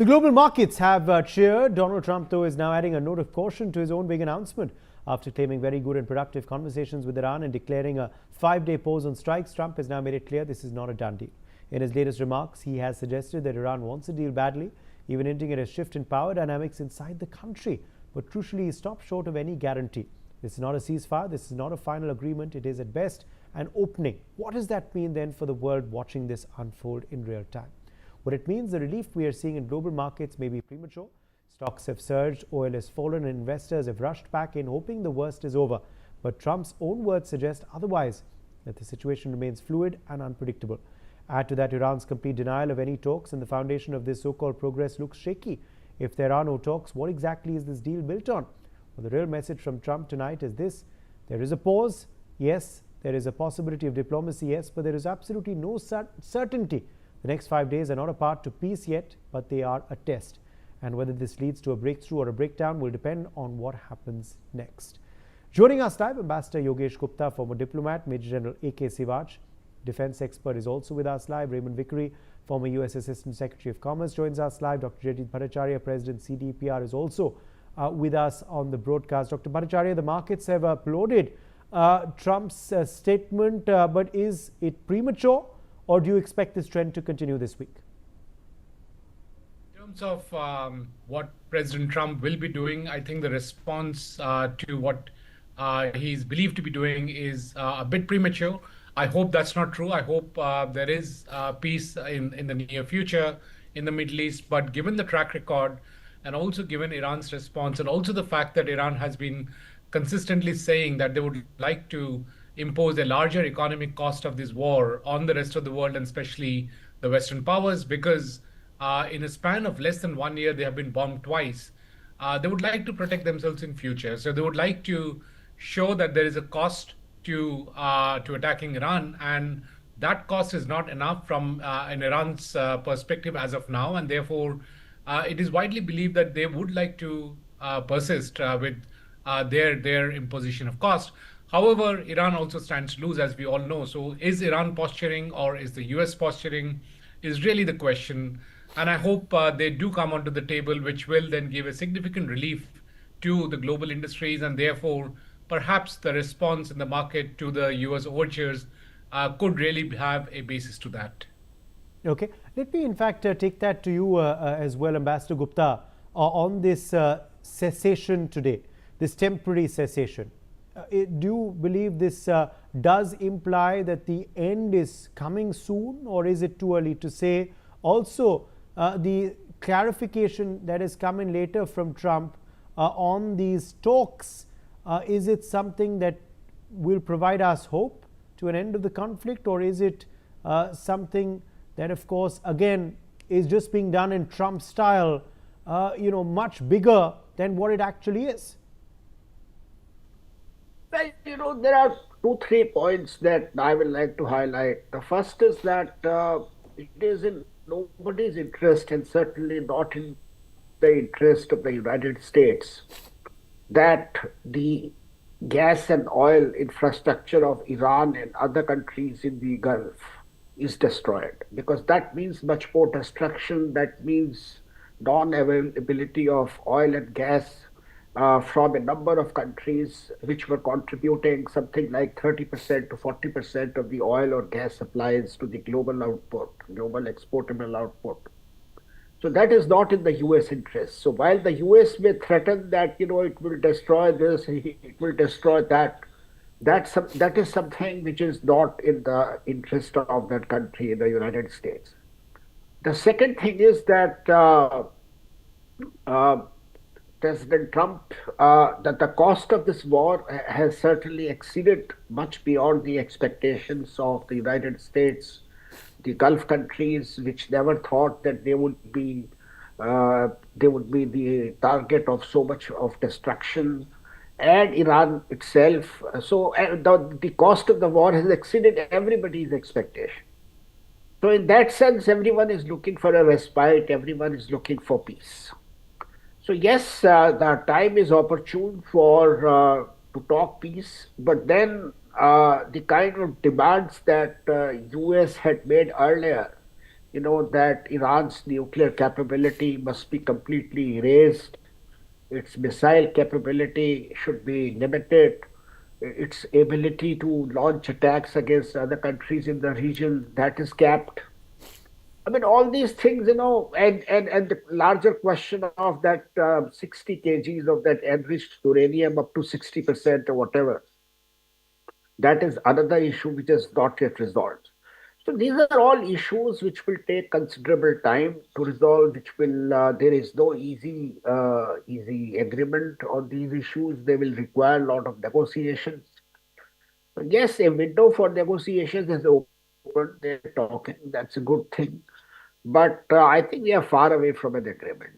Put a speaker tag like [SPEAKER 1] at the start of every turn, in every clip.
[SPEAKER 1] The global markets have cheered. Donald Trump, though, is now adding a note of caution to his own big announcement. After claiming very good and productive conversations with Iran and declaring a 5-day pause on strikes, Trump has now made it clear this is not a done deal. In his latest remarks, he has suggested that Iran wants a deal badly, even hinting at a shift in power dynamics inside the country. But crucially, he stopped short of any guarantee. This is not a ceasefire. This is not a final agreement. It is at best an opening. What does that mean then for the world watching this unfold in real time? What it means, the relief we are seeing in global markets may be premature. Stocks have surged, oil has fallen, and investors have rushed back in, hoping the worst is over. But Trump's own words suggest otherwise, that the situation remains fluid and unpredictable. Add to that Iran's complete denial of any talks, and the foundation of this so-called progress looks shaky. If there are no talks, what exactly is this deal built on? Well, the real message from Trump tonight is this: there is a pause, yes. There is a possibility of diplomacy, yes, but there is absolutely no certainty. The next 5 days are not a path to peace yet, but they are a test. And whether this leads to a breakthrough or a breakdown will depend on what happens next. Joining us live, Ambassador Yogesh Gupta, former diplomat, Major General A.K. Sivach, defense expert, is also with us live. Raymond Vickery, former U.S. Assistant Secretary of Commerce, joins us live. Dr. Jaideep Bhattacharya, President CDPR, is also with us on the broadcast. Dr. Bhattacharya, the markets have applauded Trump's statement, but is it premature, or do you expect this trend to continue this week?
[SPEAKER 2] In terms of what President Trump will be doing, I think the response to what he's believed to be doing is a bit premature. I hope that's not true. I hope there is peace in the near future in the Middle East. But given the track record, and also given Iran's response, and also the fact that Iran has been consistently saying that they would like to impose a larger economic cost of this war on the rest of the world, and especially the Western powers, because in a span of less than 1 year, they have been bombed twice. They would like to protect themselves in future. So they would like to show that there is a cost to attacking Iran, and that cost is not enough from in Iran's perspective as of now, and therefore it is widely believed that they would like to persist with their imposition of cost. However, Iran also stands to lose, as we all know. So is Iran posturing, or is the US posturing, is really the question. And I hope they do come onto the table, which will then give a significant relief to the global industries, and therefore perhaps the response in the market to the US overtures could really have a basis to that.
[SPEAKER 1] Okay. Let me in fact take that to you as well, Ambassador Gupta, on this cessation today, this temporary cessation. Do you believe this does imply that the end is coming soon, or is it too early to say? Also, the clarification that has come in later from Trump on these talks, is it something that will provide us hope to an end of the conflict, or is it something that, of course, again, is just being done in Trump style, much bigger than what it actually is?
[SPEAKER 3] Well, there are 2-3 points that I would like to highlight. The first is that it is in nobody's interest, and certainly not in the interest of the United States, that the gas and oil infrastructure of Iran and other countries in the Gulf is destroyed, because that means much more destruction. That means non-availability of oil and gas from a number of countries which were contributing something like 30% to 40% of the oil or gas supplies to the global output, global exportable output. So that is not in the US interest. So while the US may threaten that, it will destroy this, it will destroy that, that is something which is not in the interest of that country, in the United States. The second thing is that President Trump, that the cost of this war has certainly exceeded much beyond the expectations of the United States, the Gulf countries, which never thought that they would be the target of so much of destruction, and Iran itself. So the cost of the war has exceeded everybody's expectation. So in that sense, everyone is looking for a respite. Everyone is looking for peace. So yes, the time is opportune for to talk peace, but then the kind of demands that US had made earlier that Iran's nuclear capability must be completely erased. Its missile capability should be limited. Its ability to launch attacks against other countries in the region, that is capped. I mean, all these things, and the larger question of that 60 kgs of that enriched uranium up to 60% or whatever, that is another issue which is not yet resolved. So these are all issues which will take considerable time to resolve. Which will there is no easy agreement on these issues. They will require a lot of negotiations. So yes, a window for negotiations is open. They're talking. That's a good thing. But I think we are far away from an agreement.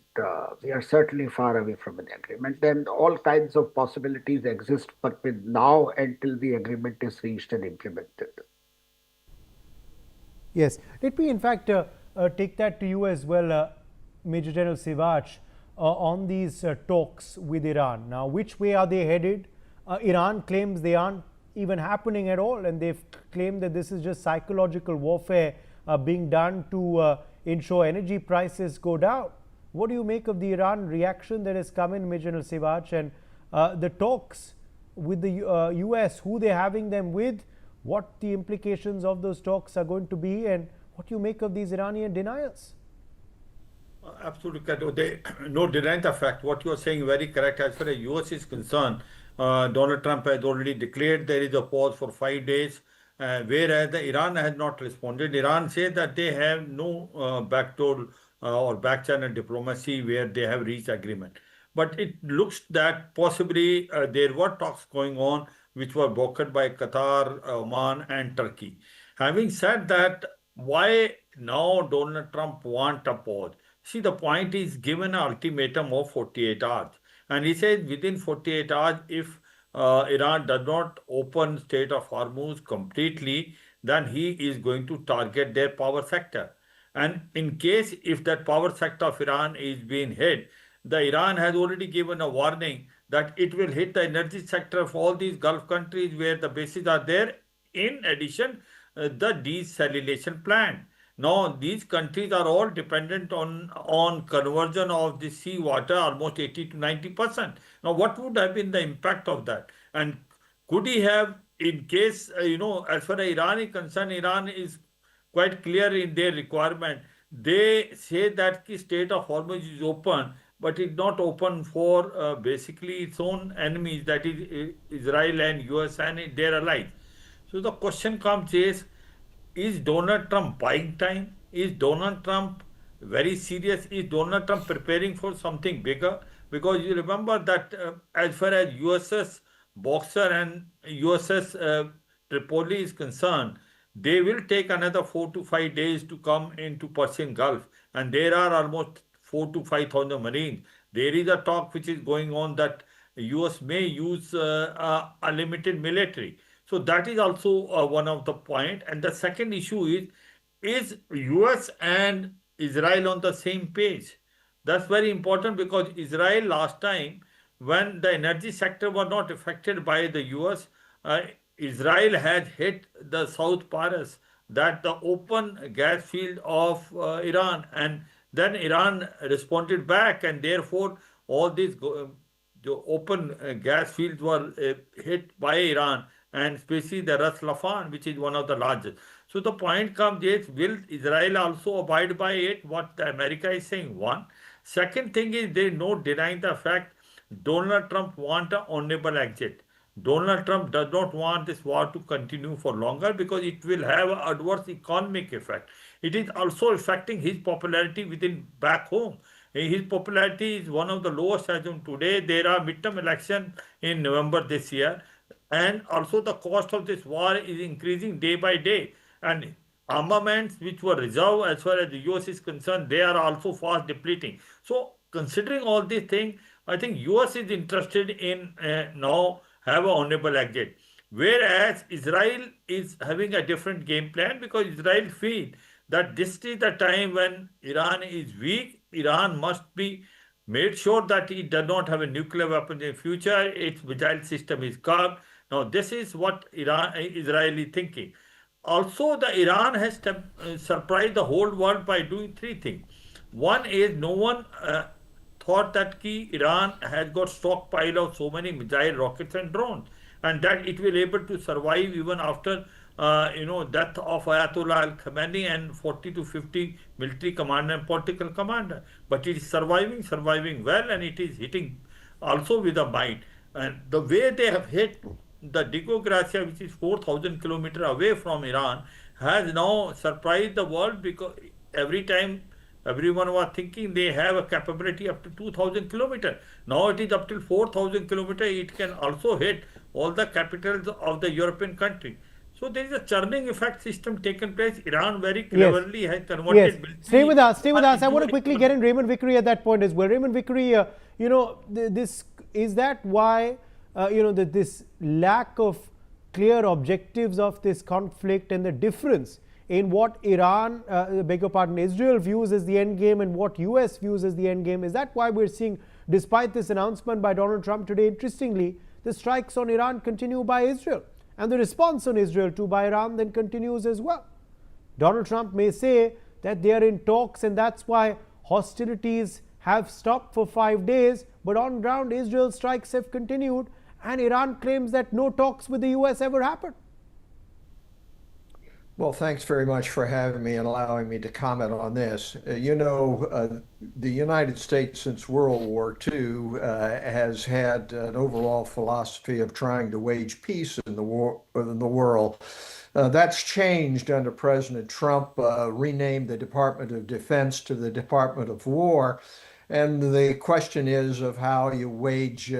[SPEAKER 3] We are certainly far away from an agreement. And all kinds of possibilities exist, but with now until the agreement is reached and implemented.
[SPEAKER 1] Yes, let me in fact take that to you as well, Major General Sivach, on these talks with Iran. Now, which way are they headed? Iran claims they aren't even happening at all, and they've claimed that this is just psychological warfare being done to ensure energy prices go down. What do you make of the Iran reaction that has come in, Major General Sivach, and the talks with the US, who they're having them with, what the implications of those talks are going to be, and what you make of these Iranian denials?
[SPEAKER 4] Absolutely correct. No denying the fact. What you are saying very correct. As far as US is concerned, Donald Trump has already declared there is a pause for 5 days, whereas the Iran has not responded. Iran says that they have no backdoor or back channel diplomacy where they have reached agreement. But it looks that possibly there were talks going on which were brokered by Qatar, Oman, and Turkey. Having said that, why now Donald Trump want a pause? See, the point is given an ultimatum of 48 hours. And he says within 48 hours, if Iran does not open Strait of Hormuz completely, then he is going to target their power sector. And in case if that power sector of Iran is being hit, the Iran has already given a warning that it will hit the energy sector of all these Gulf countries where the bases are there. In addition, the desalination plant. Now, these countries are all dependent on conversion of the seawater, almost 80 to 90%. Now, what would have been the impact of that? And could he have, in case, as far as Iran is concerned, Iran is quite clear in their requirement. They say that the state of Hormuz is open, but it's not open for basically its own enemies, that is Israel and US and their allies. So the question comes is Donald Trump buying time? Is Donald Trump very serious? Is Donald Trump preparing for something bigger? Because you remember that as far as USS Boxer and USS Tripoli is concerned, they will take another 4 to 5 days to come into Persian Gulf, and there are almost 4 to 5 thousand Marines. There is a talk which is going on that US may use a limited military. So that is also one of the point. And the second issue is US and Israel on the same page? That's very important because Israel last time, when the energy sector was not affected by the US, Israel had hit the South Paras, that the open gas field of Iran, and then Iran responded back, and therefore all these the open gas fields were hit by Iran, and especially the Ras Laffan, which is one of the largest. So the point comes is, will Israel also abide by it? What the America is saying, one. Second thing is, there is no denying the fact Donald Trump want an honorable exit. Donald Trump does not want this war to continue for longer because it will have an adverse economic effect. It is also affecting his popularity within back home. His popularity is one of the lowest as of today. There are midterm election in November this year, and also the cost of this war is increasing day by day. And armaments which were reserved as far as the US is concerned, they are also fast depleting. So considering all these things, I think US is interested in now have a honorable exit. Whereas Israel is having a different game plan because Israel feel that this is the time when Iran is weak. Iran must be made sure that it does not have a nuclear weapon in the future. Its missile system is calm. Now, this is what Israel is thinking. also the Iran has surprised the whole world by doing three things. One is no one thought that Iran has got stockpile of so many missile rockets and drones, and that it will able to survive even after death of Ayatollah Al Khamenei and 40 to 50 military commander and political commander. But it is surviving well, and it is hitting also with a might. And the way they have hit the Digo Gracia, which is 4,000 kilometers away from Iran, has now surprised the world because every time everyone was thinking they have a capability up to 2,000 kilometers. Now it is up to 4,000 kilometers. It can also hit all the capitals of the European country. So there is a churning effect system taken place. Iran very cleverly has converted military.
[SPEAKER 1] Stay with us. I want to quickly get in Raymond Vickery at that point as well. Raymond Vickery, this is that why this lack of clear objectives of this conflict and the difference in what Iran, Israel views as the end game and what US views as the end game. Is that why we're seeing, despite this announcement by Donald Trump today, interestingly, the strikes on Iran continue by Israel, and the response on Israel too by Iran then continues as well. Donald Trump may say that they are in talks and that's why hostilities have stopped for 5 days, but on ground Israel strikes have continued, and Iran claims that no talks with the US ever happened.
[SPEAKER 5] Well, thanks very much for having me and allowing me to comment on this. The United States since World War II has had an overall philosophy of trying to wage peace in the world. That's changed under President Trump, renamed the Department of Defense to the Department of War. And the question is of how you wage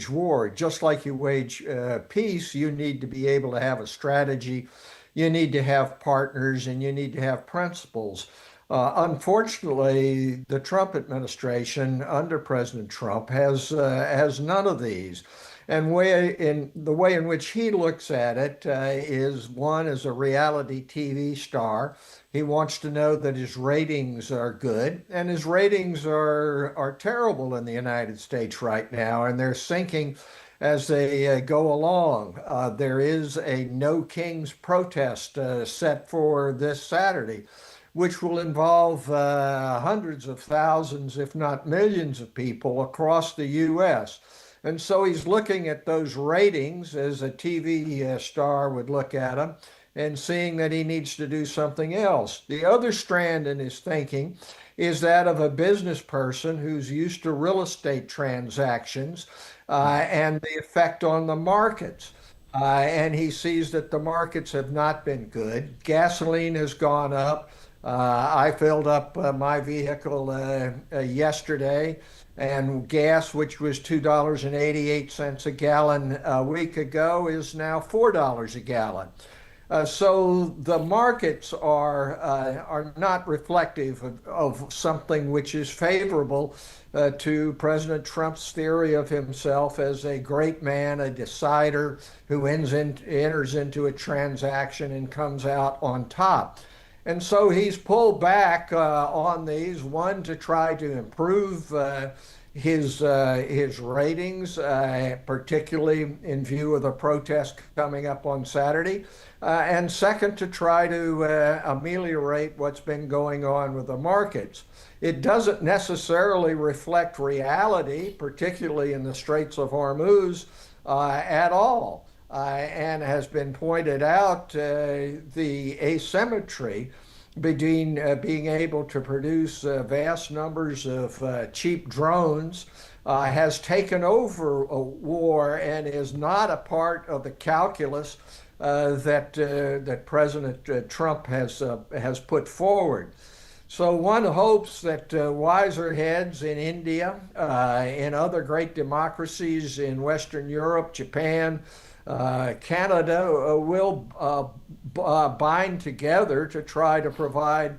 [SPEAKER 5] war. Just like you wage peace, you need to be able to have a strategy. You need to have partners, and you need to have principles. Unfortunately, the Trump administration under President Trump has none of these. And the way in which he looks at it is, one, as a reality TV star. He wants to know that his ratings are good, and his ratings are terrible in the United States right now, and they're sinking as they go along. There is a No Kings protest set for this Saturday, which will involve hundreds of thousands, if not millions of people across the U.S. And so he's looking at those ratings as a TV star would look at them and seeing that he needs to do something else. The other strand in his thinking is that of a business person who's used to real estate transactions and the effect on the markets. And he sees that the markets have not been good. Gasoline has gone up. I filled up my vehicle yesterday, and gas, which was $2.88 a gallon a week ago, is now $4 a gallon. So the markets are not reflective of something which is favorable to President Trump's theory of himself as a great man, a decider who enters into a transaction and comes out on top. And so he's pulled back on these, one, to try to improve his ratings, particularly in view of the protest coming up on Saturday, and second, to try to ameliorate what's been going on with the markets. It doesn't necessarily reflect reality, particularly in the Straits of Hormuz, at all. And has been pointed out, the asymmetry between being able to produce vast numbers of cheap drones has taken over a war and is not a part of the calculus that President Trump has put forward. So one hopes that wiser heads in India, in other great democracies in Western Europe, Japan, Canada will bind together to try to provide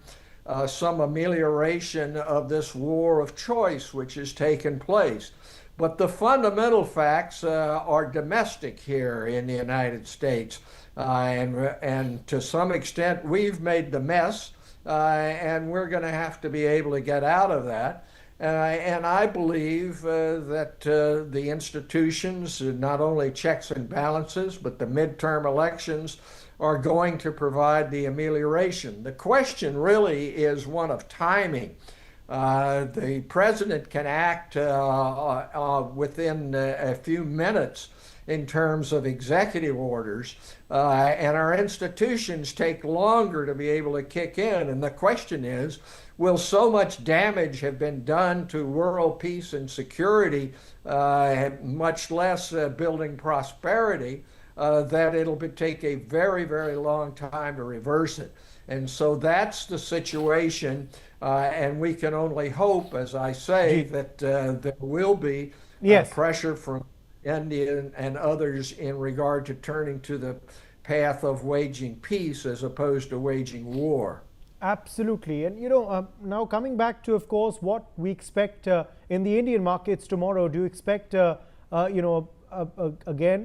[SPEAKER 5] some amelioration of this war of choice which has taken place. But the fundamental facts are domestic here in the United States. And to some extent, we've made the mess, and we're going to have to be able to get out of that. And I believe that the institutions, not only checks and balances, but the midterm elections, are going to provide the amelioration. The question really is one of timing. The president can act within a few minutes in terms of executive orders, and our institutions take longer to be able to kick in. And the question is, will so much damage have been done to world peace and security, much less building prosperity, that it'll take a very, very long time to reverse it? And so that's the situation, and we can only hope, as I say, that there will be pressure from India and others in regard to turning to the path of waging peace as opposed to waging war.
[SPEAKER 1] Absolutely. And now coming back to, of course, what we expect in the Indian markets tomorrow, do you expect again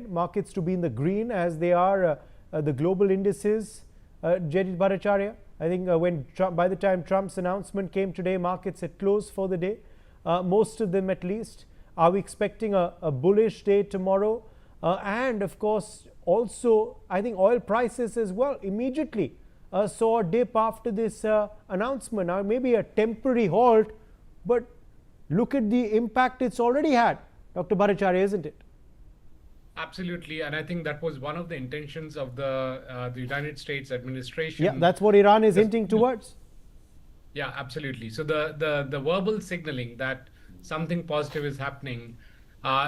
[SPEAKER 1] markets to be in the green as they are the global indices? Jaideep Bhattacharya, I think by the time Trump's announcement came today, markets had closed for the day, most of them at least. Are we expecting a bullish day tomorrow? And of course, also, I think oil prices as well immediately saw a dip after this announcement. Now, maybe a temporary halt, but look at the impact it's already had, Dr. Bhattacharya, isn't it?
[SPEAKER 2] Absolutely, and I think that was one of the intentions of the United States administration.
[SPEAKER 1] Yeah, that's what Iran is hinting towards.
[SPEAKER 2] Yeah, absolutely. So the verbal signaling that something positive is happening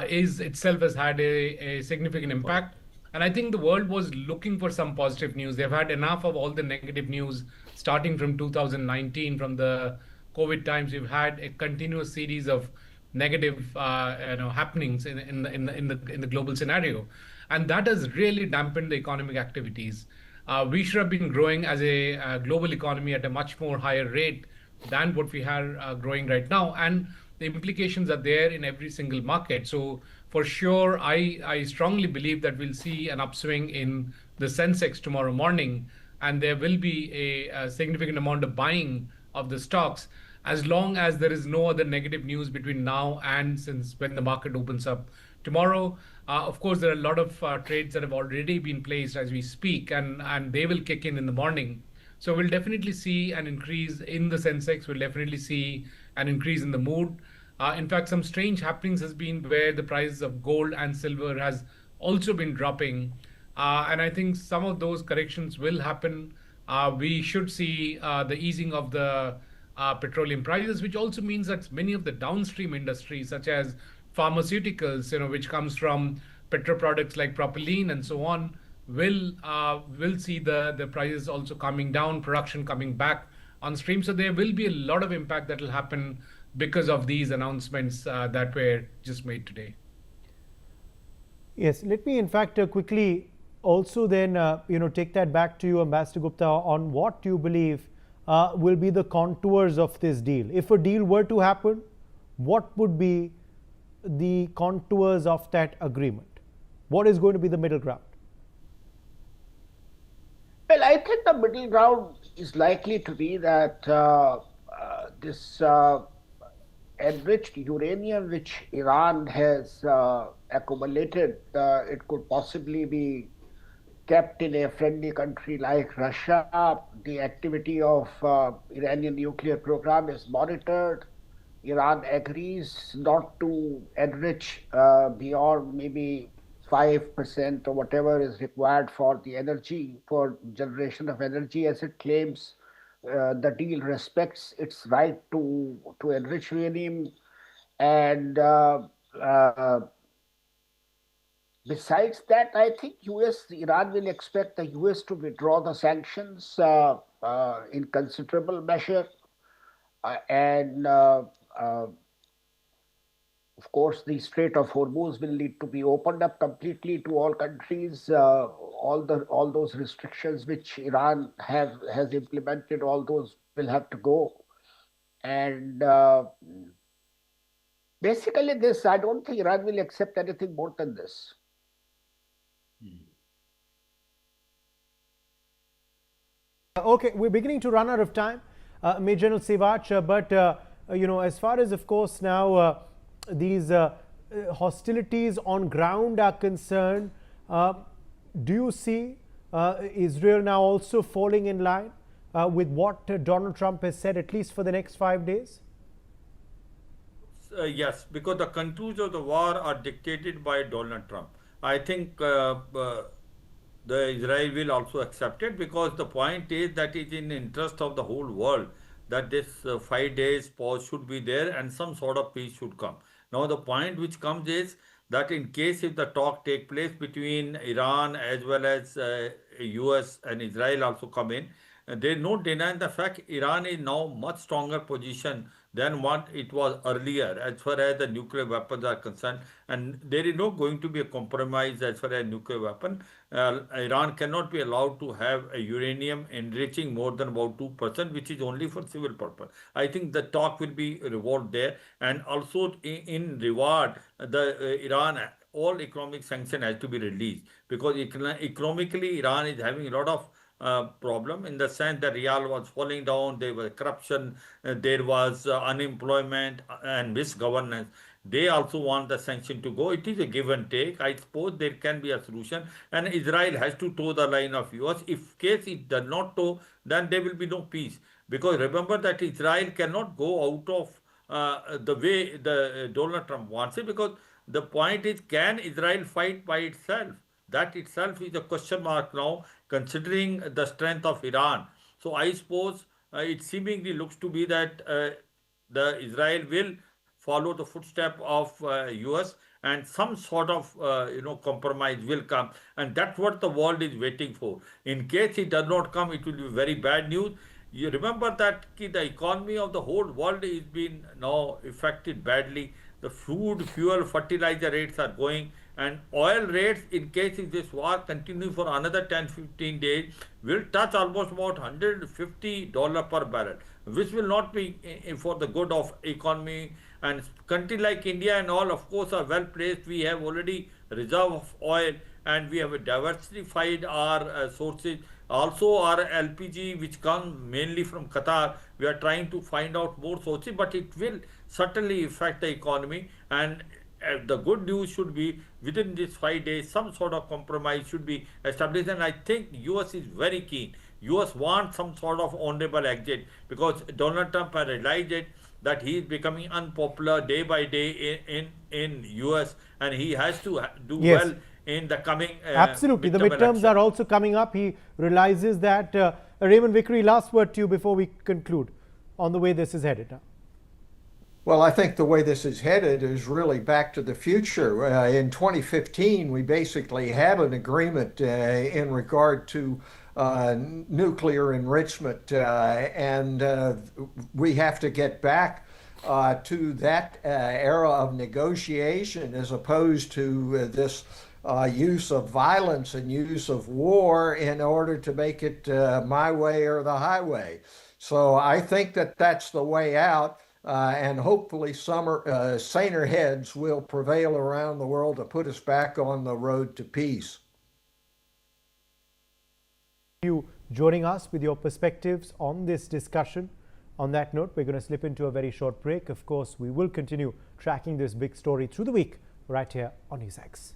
[SPEAKER 2] is itself has had a significant impact. And I think the world was looking for some positive news. They've had enough of all the negative news starting from 2019, from the COVID times. We've had a continuous series of negative happenings in the global scenario, and that has really dampened the economic activities. We should have been growing as a global economy at a much more higher rate than what we are growing right now, and the implications are there in every single market. So for sure, I strongly believe that we'll see an upswing in the Sensex tomorrow morning, and there will be a significant amount of buying of the stocks, as long as there is no other negative news between now and since when the market opens up tomorrow. Of course, there are a lot of trades that have already been placed as we speak, and they will kick in the morning. So we'll definitely see an increase in the Sensex. We'll definitely see an increase in the mood. In fact, some strange happenings has been where the prices of gold and silver has also been dropping. And I think some of those corrections will happen. We should see the easing of the petroleum prices, which also means that many of the downstream industries, such as pharmaceuticals, which comes from petroproducts like propylene and so on, will see the prices also coming down, production coming back on stream. So there will be a lot of impact that will happen because of these announcements that were just made today.
[SPEAKER 1] Yes, let me in fact quickly also then take that back to you, Ambassador Gupta, on what you believe will be the contours of this deal. If a deal were to happen, what would be the contours of that agreement? What is going to be the middle ground?
[SPEAKER 3] Well, I think the middle ground is likely to be that this enriched uranium which Iran has accumulated, it could possibly be kept in a friendly country like Russia. The activity of Iranian nuclear program is monitored. Iran agrees not to enrich beyond maybe 5% or whatever is required for the energy, for generation of energy, as it claims. The deal respects its right to enrich uranium, and besides that, I think Iran will expect the US to withdraw the sanctions in considerable measure, and of course, the Strait of Hormuz will need to be opened up completely to all countries. All those restrictions which Iran has implemented, all those will have to go. And basically, I don't think Iran will accept anything more than this.
[SPEAKER 1] Okay, we're beginning to run out of time, Major General Sewach, but as far as, of course, now these hostilities on ground are concerned, do you see Israel now also falling in line with what Donald Trump has said, at least for the next 5 days?
[SPEAKER 4] Yes, because the contours of the war are dictated by Donald Trump. I think the Israel will also accept it, because the point is that it is in the interest of the whole world that this 5 days pause should be there and some sort of peace should come. Now the point which comes is that in case if the talk take place between Iran as well as US and Israel also come in, there is no denying the fact Iran is now much stronger position than what it was earlier as far as the nuclear weapons are concerned, and there is no going to be a compromise as far as nuclear weapon. Iran cannot be allowed to have a uranium enriching more than about 2%, which is only for civil purpose. I think the talk will be reward there, and also in reward the Iran all economic sanction has to be released, because economically Iran is having a lot of problem, in the sense that real was falling down, there was corruption, there was unemployment and misgovernance. They also want the sanction to go. It is a give and take. I suppose there can be a solution, and Israel has to toe the line of US. If case it does not toe, then there will be no peace. Because remember that Israel cannot go out of the way the Donald Trump wants it, because the point is, can Israel fight by itself? That itself is a question mark now, considering the strength of Iran. So I suppose it seemingly looks to be that the Israel will follow the footstep of US, and some sort of compromise will come, and that's what the world is waiting for. In case it does not come, it will be very bad news. You remember that the economy of the whole world is being now affected badly. The food, fuel, fertilizer rates are going, and oil rates, in case if this war continues for another 10-15 days, will touch almost about $150 per barrel, which will not be for the good of economy. And country like India and all, of course, are well placed. We have already reserve of oil, and we have diversified our sources. Also our LPG, which comes mainly from Qatar, we are trying to find out more sources, but it will certainly affect the economy. And the good news should be within these 5 days, some sort of compromise should be established. And I think US is very keen. US wants some sort of honorable exit, because Donald Trump has realized it, that he is becoming unpopular day by day in US, and he has to do well in the coming
[SPEAKER 1] absolutely. The midterms are also coming up. He realizes that. Raymond Vickery, last word to you before we conclude on the way this is headed now.
[SPEAKER 5] Well, I think the way this is headed is really back to the future. In 2015, we basically had an agreement in regard to nuclear enrichment, and we have to get back to that era of negotiation, as opposed to this use of violence and use of war in order to make it my way or the highway. So I think that that's the way out. And hopefully saner heads will prevail around the world to put us back on the road to peace.
[SPEAKER 1] You joining us with your perspectives on this discussion. On that note, we're going to slip into a very short break. Of course, we will continue tracking this big story through the week right here on NewsX.